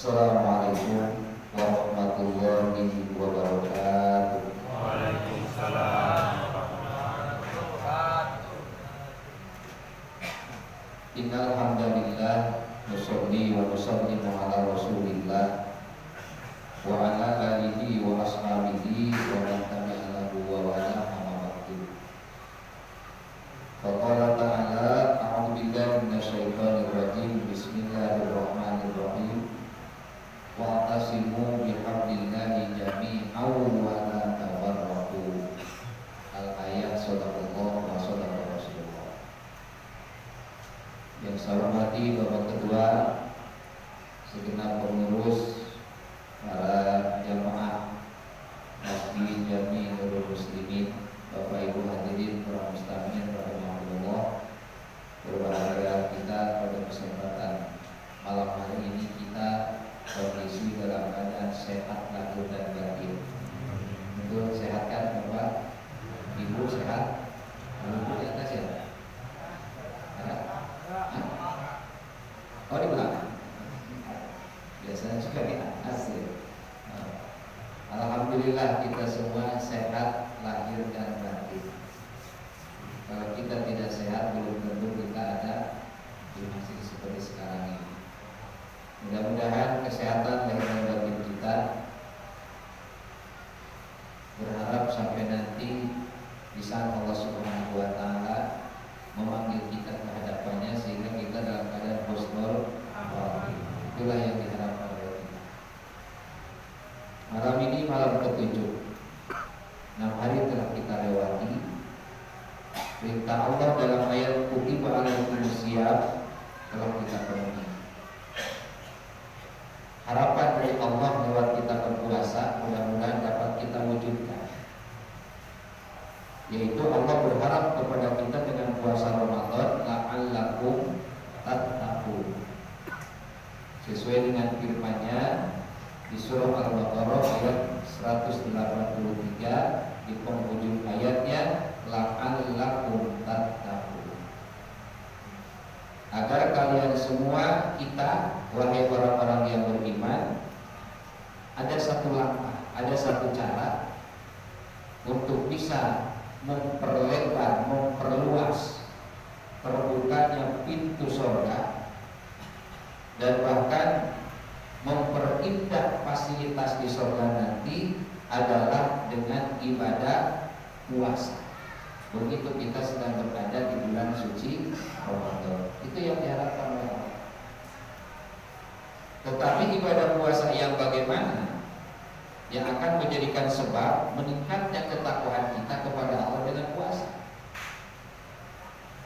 Assalamualaikum warahmatullahi wabarakatuh. Waalaikumsalam warahmatullahi wabarakatuh. Innal hamdalillah nusolli wa nusallimu ala Rasulillah wa ala alihi wa ashabihi wa man tabi'ahu wa wala amma ba'du. Faqala ta'ala a'udzu billahi minasyaitonir rajim. Bismillahirrahmanirrahim. Wa'tasimu bihablillahi jami'an wa la tafarraqu. Al-ayat sadaqallahu wa sadaqa Rasulullah. Yang saya hormati Bapak Ketua, segenap pengurus, para jamaah Masjid Jami Nurul Muslimin, Bapak Ibu hadirin para mustami'in rahimahullah. Berbahagia kita pada kesempatan malam hari ini kita kondisi dalam keadaan sehat lahir dan batin. Untuk sehat kan Bapak? Ibu sehat? Ibu di atas ya? Oh di belakang. Biasanya juga di atas ya. Alhamdulillah kita semua sehat lahir dan batin. Kalau kita tidak sehat belum tentu kita ada di masjid seperti sekarang ini. Mudah-mudahan kesehatan lahir dan batin kita, berharap sampai nanti di saat Allah Subhanahu wa taala memanggil kita ke hadapannya sehingga kita dalam keadaan husnul khatimah. Itulah yang diharapkan oleh kita. Malam ini malam ketujuh. 6 hari telah kita lewati. Perintah Allah dalam ayat kutiba alaikumus syiyam telah kita penuhi. Harapan dari Allah lewat kita berpuasa mudah-mudahan dapat kita wujudkan. Yaitu Allah berharap kepada kita dengan puasa Ramadan la'allakum tattaqun. Sesuai dengan firman-Nya di surah Al-Baqarah ayat 183 di penghujung ayatnya la'allakum tattaqun. Agar kalian semua, kita, wahai orang-orang yang beriman, ada satu langkah, ada satu cara untuk bisa memperlebar, memperluas terbukanya pintu surga dan bahkan memperindah fasilitas di surga nanti adalah dengan ibadah puasa. Begitu kita sedang berada di bulan suci Ramadan. Itu yang diharapkan oleh Allah. Tetapi ibadah puasa yang bagaimana? Yang akan menjadikan sebab meningkatnya ketakwaan kita kepada Allah dengan puasa.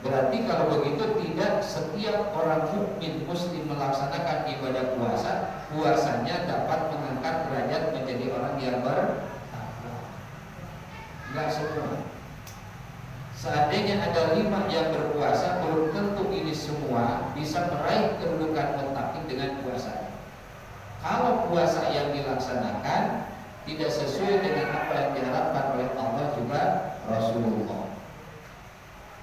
Berarti kalau begitu tidak setiap orang mukmin muslim melaksanakan ibadah puasa, puasanya dapat mengangkat derajat menjadi orang yang bertakwa. Enggak semua. Seandainya ada 5 yang berpuasa, belum tentu ini semua bisa meraih kedudukan muttaqin dengan puasa. Kalau puasa yang dilaksanakan tidak sesuai dengan apa yang diharapkan oleh Allah juga Rasulullah.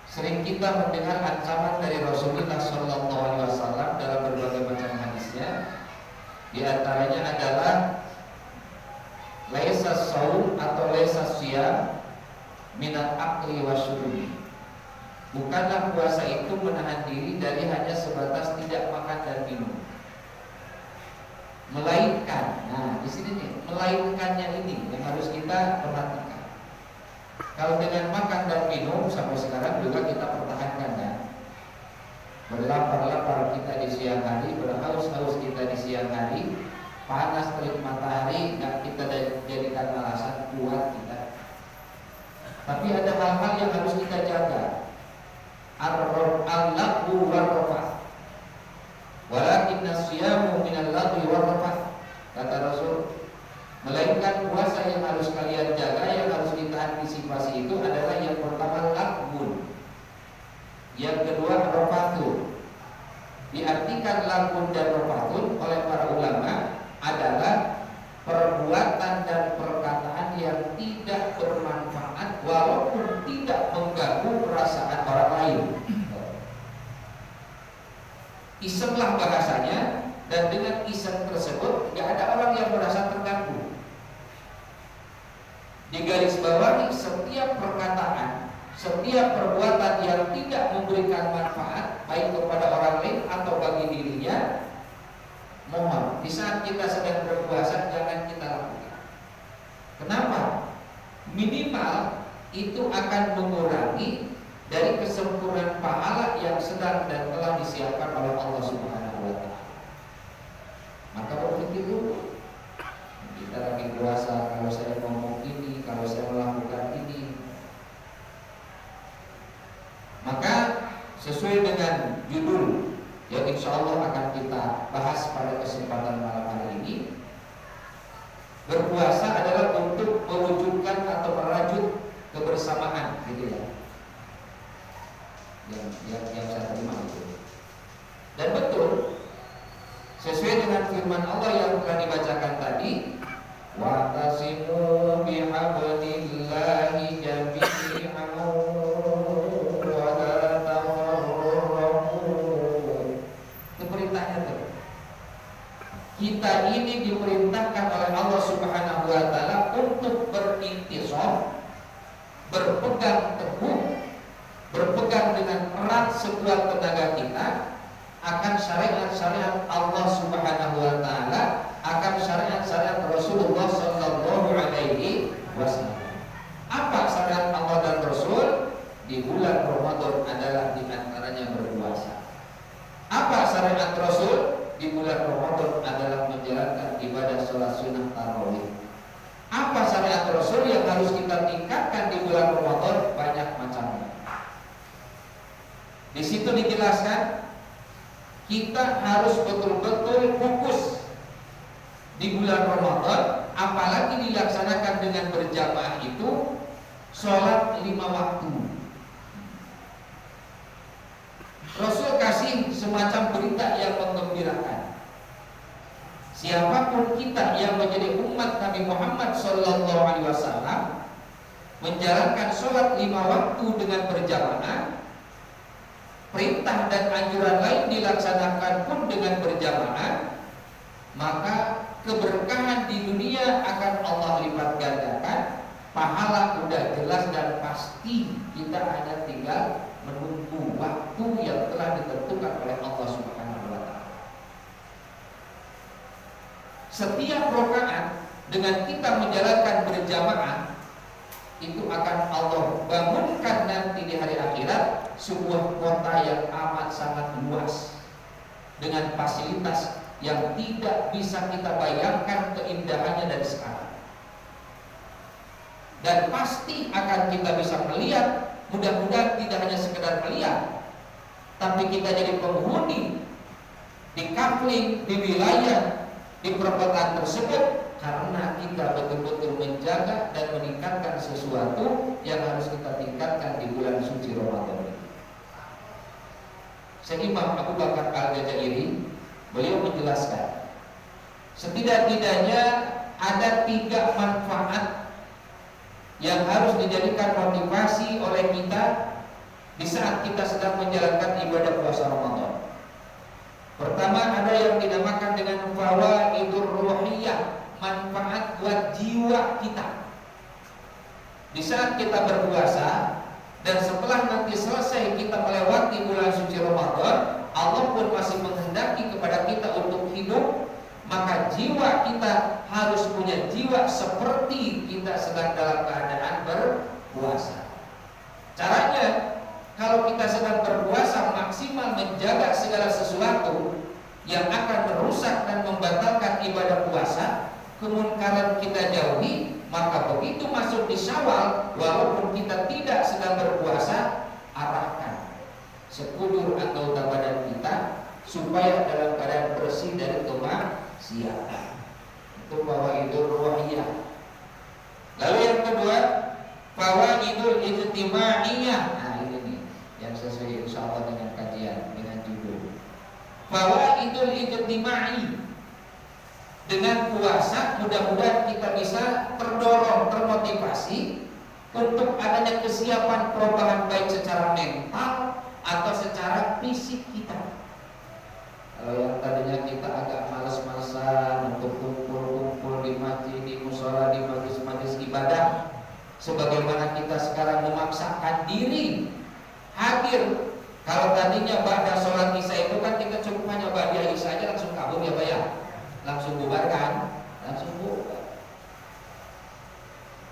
Sering kita mendengar ancaman dari Rasulullah SAW dalam berbagai macam hadisnya. Di antaranya adalah laisa shaum atau laisa syiyam minal akli wasyurbi. Bukanlah puasa itu menahan diri dari hanya sebatas tidak makan dan minum. Melainkan, nah di sini nih, melainkannya ini yang harus kita perhatikan. Kalau dengan makan dan minum sampai sekarang juga kita pertahankan kan. Berlapar-lapar kita di siang hari, berhaus-haus kita di siang hari, panas terik matahari, nggak kita jadikan alasan kuat kita. Tapi ada hal-hal yang harus kita jaga. Al-laqu war-rafah. Walakinna siyamu minal laqwi war-rafah. Kata Rasul, melainkan puasa yang harus kalian jaga, yang harus kita antisipasi itu adalah yang pertama laqbun, yang kedua rafatun. Diartikan laqbun dan rafatun oleh para ulama adalah perbuatan dan perkataan yang tidak bermanfaat walaupun tidak mengganggu perasaan orang lain. Isenglah bahasanya dan dengan dengan iseng tersebut, nggak ada orang yang merasa terganggu. Digarisbawahi, setiap perkataan, setiap perbuatan yang tidak memberikan manfaat baik kepada orang lain atau bagi dirinya, mohon di saat kita sedang berpuasa jangan kita lakukan. Kenapa? Minimal itu akan mengurangi dari kesempurnaan pahala yang sedang dan telah disiapkan oleh Allah Subhanahu wa Ta'ala. Maka berpikir dulu, kita lagi puasa, kalau saya ngomong ini, kalau saya melakukan ini, maka sesuai dengan judul yang insya Allah akan kita bahas pada kesempatan malam hari ini, berpuasa adalah untuk mewujudkan atau merajut kebersamaan, gitu ya. Yang saya terima itu. Dan betul, sesuai dengan firman Allah yang telah dibacakan tadi, wa'tasimu bihablillahi jami'an wa la tafarraqu. Itu perintahnya tuh. Kita ini diperintahkan oleh Allah Subhanahu wa Ta'ala untuk berintisab, berpegang teguh, berpegang dengan erat sekuat tenaga kita akan syariat-syariat Allah Subhanahu wa Ta'ala, akan syariat-syariat Rasulullah sallallahu alaihi wasallam. Apa syariat Allah dan Rasul? Di bulan Ramadan adalah di antaranya berpuasa. Apa syariat Rasul? Di bulan Ramadan adalah menjalankan ibadah salat sunnah tarawih. Apa syariat Rasul yang harus kita tingkatkan di bulan Ramadan? Banyak macamnya. Di situ dijelaskan kita harus betul-betul fokus di bulan Ramadan, apalagi dilaksanakan dengan berjamaah itu sholat 5 waktu. Rasul kasih semacam berita yang menggembirakan. Siapapun kita yang menjadi umat Nabi Muhammad SAW menjalankan sholat 5 waktu dengan berjamaah, perintah dan anjuran lain dilaksanakan pun dengan berjamaah, maka keberkahan di dunia akan Allah lipat gandakan. Pahala udah jelas dan pasti, kita hanya tinggal menunggu waktu yang telah ditentukan oleh Allah Subhanahu wa Ta'ala. Setiap rakaat dengan kita menjalankan berjamaah itu akan Allah bangunkan nanti di hari akhirat sebuah kota yang amat sangat luas dengan fasilitas yang tidak bisa kita bayangkan keindahannya dari sekarang. Dan pasti akan kita bisa melihat, mudah-mudahan tidak hanya sekedar melihat, tapi kita jadi penghuni di kapling, di wilayah, di perkotaan tersebut, karena kita betul-betul menjaga dan meningkatkan sesuatu yang harus kita tingkatkan di bulan suci Ramadan ini. Imam Abu Bakar Al-Jazairi beliau menjelaskan, setidak-tidaknya ada 3 manfaat yang harus dijadikan motivasi oleh kita di saat kita sedang menjalankan ibadah puasa Ramadan. Pertama, ada yang dinamakan dengan fawaidur ruhiyah, manfaat buat jiwa kita. Di saat kita berpuasa dan setelah nanti selesai kita melewati bulan suci Ramadan, Allah pun masih menghendaki kepada kita untuk hidup, maka jiwa kita harus punya jiwa seperti kita sedang dalam keadaan berpuasa. Caranya, kalau kita sedang berpuasa, maksimal menjaga segala sesuatu yang akan merusak dan membatalkan ibadah puasa, kemunkaran kita jauhi. Maka begitu masuk di Syawal, walaupun kita tidak sedang berpuasa, arahkan sekujur anggota badan kita supaya dalam keadaan bersih dari kemaksiatan. Itu fawaidul ruhiyah. Lalu yang kedua, fawaidul ijtimaiyah. Nah ini nih yang sesuai insyaallah dengan kajian, dengan judul fawaidul ijtimai. Dengan puasa mudah-mudahan kita bisa terdorong, termotivasi untuk adanya kesiapan perubahan baik secara mental atau secara fisik kita. Kalau yang tadinya kita agak malas-malasan untuk kumpul-kumpul di masjid, di musola, di majlis-majlis ibadah, sebagaimana kita sekarang memaksakan diri hadir. Kalau tadinya pada sholat isya itu kan kita cukup hanya ba'da isya aja langsung kabur ya Pak ya, langsung bubar kan, langsung bubar.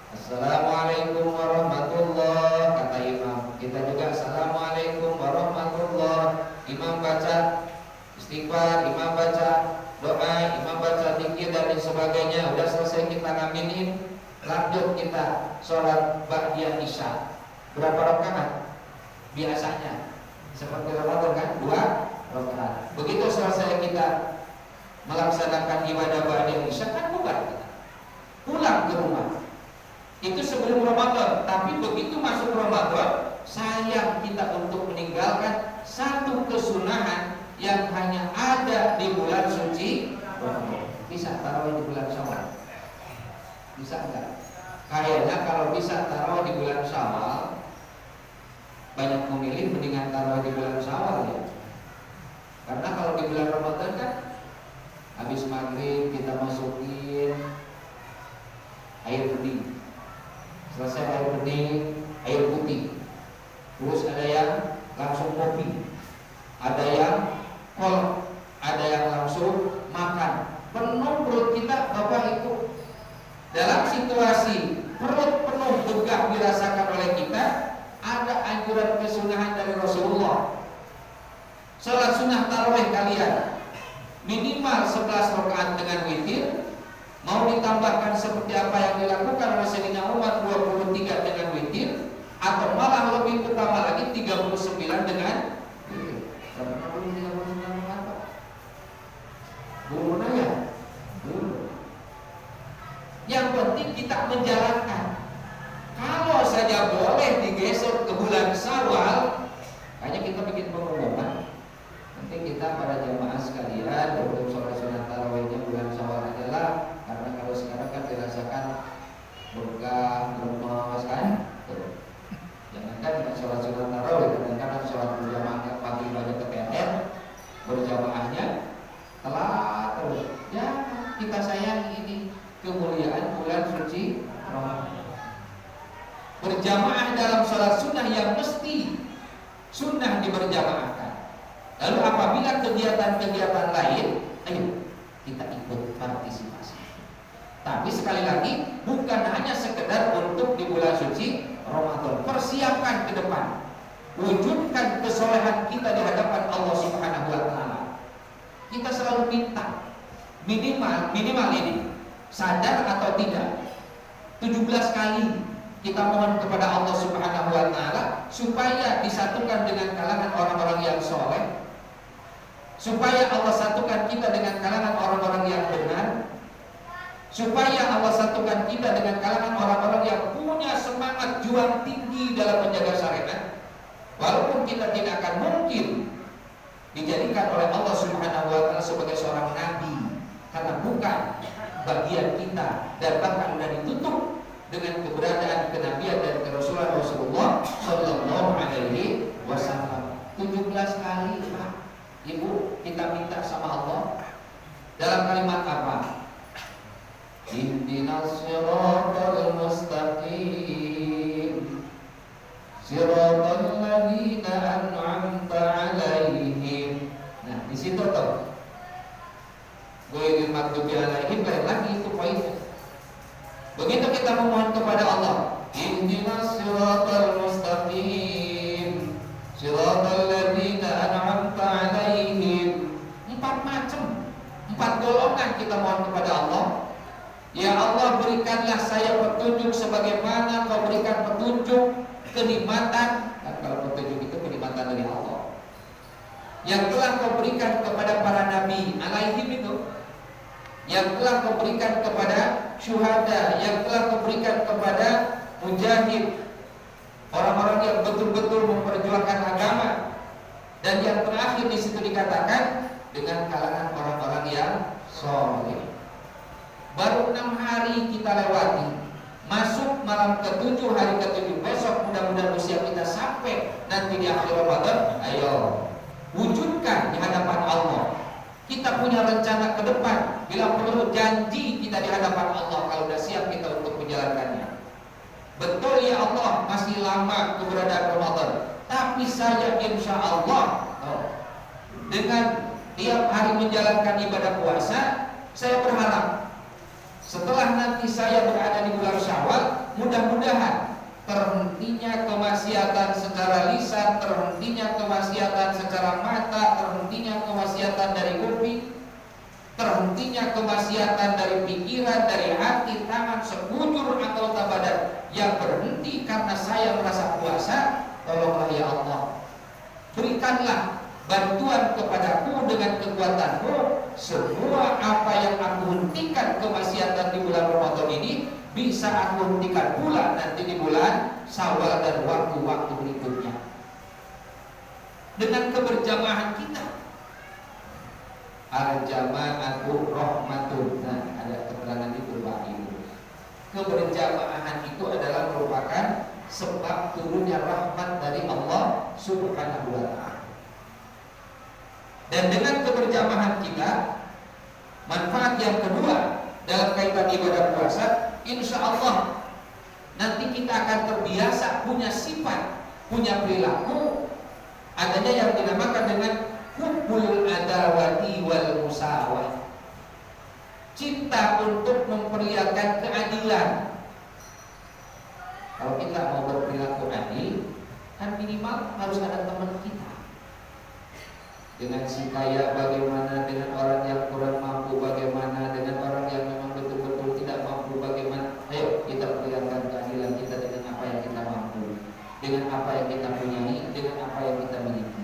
Assalamualaikum warahmatullahi, kata imam. Kita juga assalamualaikum warahmatullahi. Imam baca istighfar, imam baca doa, imam baca zikir dan lain sebagainya. Udah selesai kita ngaminin, lanjut kita sholat ba'da isya. Berapa rakaat? Biasanya seperti Ramadan kan 2 rakaat. Begitu selesai kita melaksanakan ibadah ba'da isya kan bubar kita, pulang ke rumah. Itu sebelum Ramadan. Tapi begitu masuk Ramadan, sayang kita untuk meninggalkan satu kesunahan yang hanya ada di bulan suci Ramadan. Bisa tarawih di bulan Syawal? Bisa enggak? Kayaknya kalau bisa tarawih di bulan Syawal, banyak memilih mendingan tarawih di bulan Syawal ya. Karena kalau di bulan Ramadan kan habis maghrib kita masukin air bening. Selesai air bening, air putih. Terus ada yang langsung kopi, ada yang kol, ada yang langsung makan. Penuh perut kita Bapak Ibu. Dalam situasi perut penuh begah dirasakan oleh kita, ada anjuran kesunahan dari Rasulullah. Salat sunnah tarawih kalian minimal 11 rakaat dengan witir. Mau ditambahkan seperti apa yang dilakukan oleh Sayyidina Umar 23 dengan witir, atau malah lebih utama lagi 39 dengan witir. Karena belum 39 apa? Belum nanya. Belum. Yang penting kita menjalankan. Kalau saja boleh digeser ke bulan Syawal, kayaknya kita bikin pengumuman. Nanti kita pada jamaah sekalian untuk sholat sunat tarawihnya bulan Syawal adalah. Karena kalau sekarang kan dirasakan berkah, lemas kan? Jangankan dengan sholat sunat tarawih, kadang-kadang sholat berjamaah pagi banyak TPR, berjamaahnya telat terus. Ya kita sayangi ini kemuliaan bulan suci Ramadan. Berjamaah dalam sholat sunnah yang mesti sunnah diberjamaahkan. Lalu apabila kegiatan-kegiatan lain, ayo kita ikut partisipasi. Tapi sekali lagi bukan hanya sekedar untuk di bulan suci Ramadan. Persiapkan ke depan, wujudkan kesolehan kita di hadapan Allah Subhanahu wa Ta'ala. Kita selalu minta minimal ini, sadar atau tidak, 17 kali kita mohon kepada Allah Subhanahu wa Ta'ala supaya disatukan dengan kalangan orang-orang yang soleh, supaya Allah satukan kita dengan kalangan orang-orang yang benar, supaya Allah satukan kita dengan kalangan orang-orang yang punya semangat juang tinggi dalam menjaga syariat. Walaupun kita tidak akan mungkin dijadikan oleh Allah Subhanahu wa Ta'ala sebagai seorang nabi, karena bukan bagian kita, dan bahkan sudah ditutup dengan keberadaan kenabian dan kerasulan Rasulullah Sallallahu Alaihi Wasallam. 17 kali Pak Ibu kita minta sama Allah dalam kalimat apa? Ihdinas siratal mustaqim siratal ladzina an'amta 'alaihim. Nah, di situ tuh. Ghairil maghdubi 'alaihim, lain lagi itu poinnya. Begitu kita memohon kepada Allah, ihdinas siratal mustaqim siratal ladzina an'amta 'alaihim. 4 macam, 4 golongan kita mohon kepada Allah. Ya Allah, berikanlah saya petunjuk sebagaimana Kau berikan petunjuk kenikmatan. Dan kalau petunjuk itu kenikmatan dari Allah yang telah Kau berikan kepada para nabi alaihim itu, yang telah Kau berikan kepada syuhada, yang telah Kau berikan kepada mujahid, orang-orang yang betul-betul memperjuangkan agama. Dan yang terakhir di situ dikatakan dengan kalangan orang-orang yang soleh. Baru 6 hari kita lewati, masuk malam ke-7, hari ke-7 besok. Mudah-mudahan usia kita sampai nanti di akhir Ramadan. Ayo wujudkan di hadapan Allah Kita punya rencana ke depan. Bila perlu janji kita di hadapan Allah kalau sudah siap kita untuk menjalankannya. Betul ya Allah, masih lama keberadaan Ramadan. Tapi saya insya Allah dengan tiap hari menjalankan ibadah puasa, saya berharap setelah nanti saya berada di bulan Syawal, mudah-mudahan terhentinya kemaksiatan secara lisan, terhentinya kemaksiatan secara mata, terhentinya kemaksiatan dari kuping, terhentinya kemaksiatan dari pikiran, dari hati, tangan, sekujur anggota badan yang berhenti karena saya merasa puasa. Tolonglah ya Allah, berikanlah bantuan kepadaku dengan kekuatanmu. Semua apa yang aku hentikan kemaksiatan di bulan Ramadan ini bisa aku hentikan pula nanti di bulan Syawal dan waktu-waktu berikutnya. Dengan keberjamahan kita, al-jama'atu rahmatun. Nah, ada keterangan itu Pak Ibu. Keberjamahan itu adalah merupakan sebab turunnya rahmat dari Allah Subhanahu wa ta'ala. Dan dengan keberjamahan kita, manfaat yang kedua dalam kaitan ibadah puasa, insya Allah nanti kita akan terbiasa punya sifat, punya perilaku adanya yang dinamakan dengan hubbul adawati wal musawah, cinta untuk memperlihatkan keadilan. Kalau kita mau berperilaku adil, kan minimal harus ada teman kita. Dengan si kaya bagaimana, dengan orang yang kurang mampu bagaimana, dengan orang yang memang betul-betul tidak mampu bagaimana. Ayo kita perlihatkan keadilan kita dengan apa yang kita mampu, dengan apa yang kita punyai, dengan apa yang kita miliki.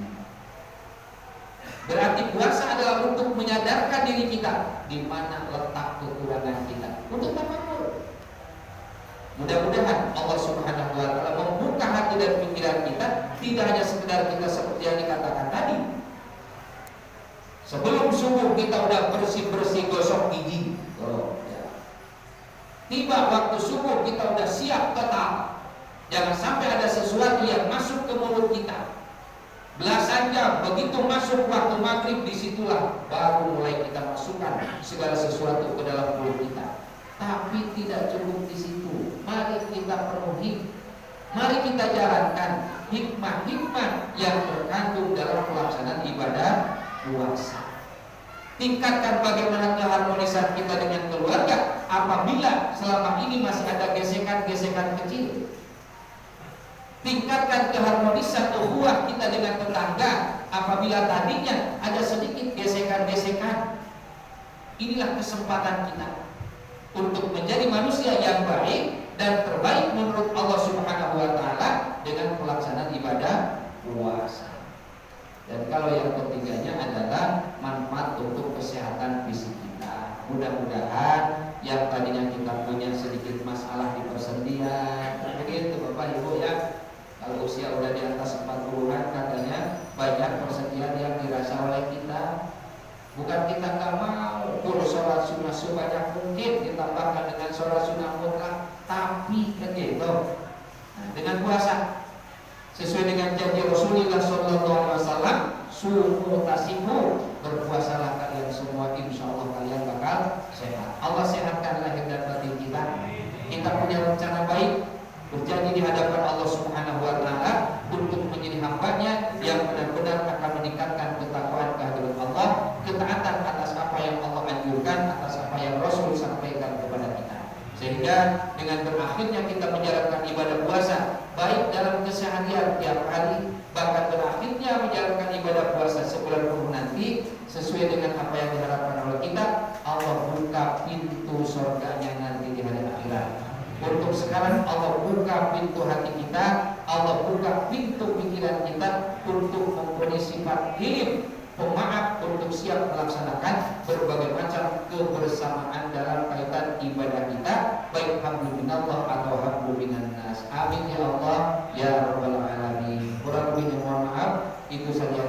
Berarti puasa adalah untuk menyadarkan diri kita di mana letak kekurangan kita, untuk tafakur. Mudah-mudahan Allah Subhanahu wa ta'ala membuka hati dan pikiran kita, tidak hanya sekedar kita seperti yang dikatakan tadi. Sebelum subuh kita udah bersih-bersih gosok gigi. Tiba waktu subuh kita udah siap total. Jangan sampai ada sesuatu yang masuk ke mulut kita. Belasan jam begitu masuk waktu maghrib, disitulah baru mulai kita masukkan segala sesuatu ke dalam mulut kita. Tapi tidak cukup di situ. Mari kita penuhi, mari kita jalankan hikmah-hikmah yang terkandung dalam pelaksanaan ibadah puasa. Tingkatkan bagaimana keharmonisan kita dengan keluarga apabila selama ini masih ada gesekan-gesekan kecil. Tingkatkan keharmonisan ukhuwah kita dengan tetangga apabila tadinya ada sedikit gesekan-gesekan. Inilah kesempatan kita untuk menjadi manusia yang baik dan terbaik menurut Allah Subhanahu wa ta'ala dengan pelaksanaan ibadah puasa. Dan kalau yang ketiganya adalah manfaat untuk kesehatan fisik kita. Mudah-mudahan yang tadinya kita punya sedikit masalah di persendian, begitu Bapak Ibu ya. Kalau usia udah di atas 40-an katanya banyak persendian yang dirasa oleh kita. Bukan kita nggak mau sholat sunnah sebanyak mungkin ditambahkan dengan sholat sunnah mutlak, tapi begitu. Nah, dengan puasa sesuai dengan janji Rasulullah SAW, sumu tasimu, berpuasalah kalian semua, insya Allah kalian bakal sehat. Allah sehatkan lahir dan batin kita. Kita punya rencana baik, berjanji di hadapan Allah Subhanahu wa ta'ala untuk menjadi hambanya yang benar-benar akan meningkatkan ketakwaan kehadirat Allah, ketaatan atas apa yang Allah anjurkan, atas apa yang Rasul sampaikan kepada kita. Sehingga dengan berakhirnya kita menjalankan ibadah puasa baik dalam keseharian tiap hari, bahkan berakhirnya menjalankan ibadah puasa sebulan penuh nanti sesuai dengan apa yang diharapkan oleh kita, Allah buka pintu surganya nanti di hari akhirat. Untuk sekarang Allah buka pintu hati kita, Allah buka pintu pikiran kita untuk mempunyai sifat hilim, pemaaf, untuk siap melaksanakan berbagai macam kebersamaan dalam kaitan ibadah kita, baik hamdu minallah atau hamdu minannas. Amin ya Allah ya rabbal alamin. Kurang lebihnya mohon maaf. Itu saja.